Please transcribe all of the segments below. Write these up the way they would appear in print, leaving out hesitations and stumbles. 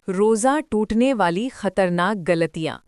रोज़ा टूटने वाली खतरनाक गलतियाँ।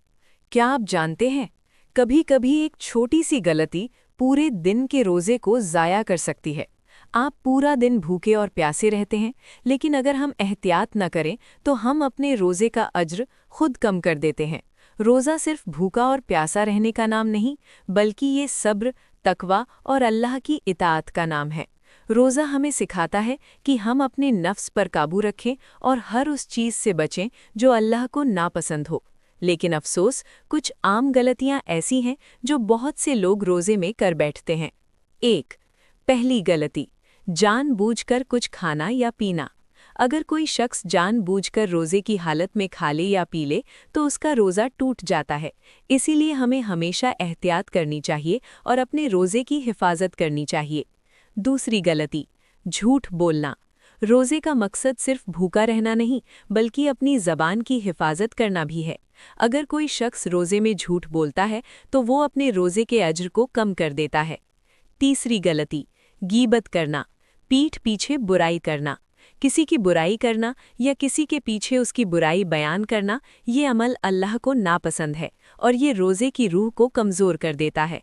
क्या आप जानते हैं, कभी कभी एक छोटी सी गलती पूरे दिन के रोज़े को ज़ाया कर सकती है। आप पूरा दिन भूखे और प्यासे रहते हैं, लेकिन अगर हम एहतियात न करें तो हम अपने रोज़े का अज्र खुद कम कर देते हैं। रोज़ा सिर्फ भूखा और प्यासा रहने का नाम नहीं, बल्कि ये सब्र, तकवा और अल्लाह की इताअत का नाम है। रोज़ा हमें सिखाता है कि हम अपने नफ्स पर काबू रखें और हर उस चीज़ से बचें जो अल्लाह को नापसंद हो। लेकिन अफसोस, कुछ आम गलतियां ऐसी हैं जो बहुत से लोग रोज़े में कर बैठते हैं। 1। पहली गलती, जानबूझकर कुछ खाना या पीना। अगर कोई शख्स जानबूझकर रोज़े की हालत में खा ले या पी ले तो उसका रोज़ा टूट जाता है। इसीलिए हमें हमेशा एहतियात करनी चाहिए और अपने रोज़े की हिफाजत करनी चाहिए। दूसरी गलती, झूठ बोलना। रोज़े का मकसद सिर्फ भूखा रहना नहीं, बल्कि अपनी ज़बान की हिफाजत करना भी है। अगर कोई शख्स रोज़े में झूठ बोलता है तो वो अपने रोज़े के अज्र को कम कर देता है। तीसरी गलती, गीबत करना, पीठ पीछे बुराई करना। किसी की बुराई करना या किसी के पीछे उसकी बुराई बयान करना, ये अमल अल्लाह को नापसंद है और ये रोज़े की रूह को कमज़ोर कर देता है।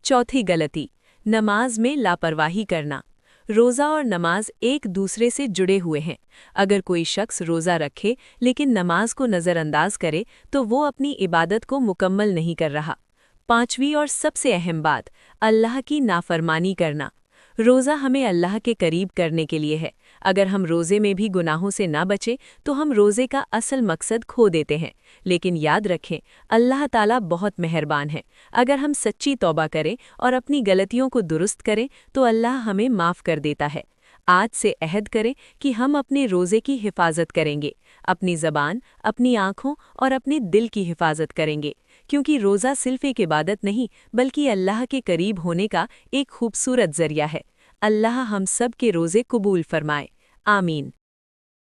चौथी गलती, नमाज में लापरवाही करना। रोज़ा और नमाज एक दूसरे से जुड़े हुए हैं। अगर कोई शख्स रोज़ा रखे लेकिन नमाज को नज़रअंदाज करे तो वो अपनी इबादत को मुकम्मल नहीं कर रहा। पांचवी और सबसे अहम बात, अल्लाह की नाफरमानी करना। रोज़ा हमें अल्लाह के करीब करने के लिए है। अगर हम रोज़े में भी गुनाहों से ना बचें तो हम रोज़े का असल मकसद खो देते हैं। लेकिन याद रखें, अल्लाह ताला बहुत मेहरबान है। अगर हम सच्ची तौबा करें और अपनी गलतियों को दुरुस्त करें तो अल्लाह हमें माफ़ कर देता है। आज से अहद करें कि हम अपने रोज़े की हिफाजत करेंगे, अपनी ज़बान, अपनी आँखों और अपने दिल की हिफाजत करेंगे, क्योंकि रोज़ा सिर्फ एक इबादत नहीं, बल्कि अल्लाह के करीब होने का एक खूबसूरत ज़रिया है। अल्लाह हम सब के रोज़े कबूल फरमाए। आमीन।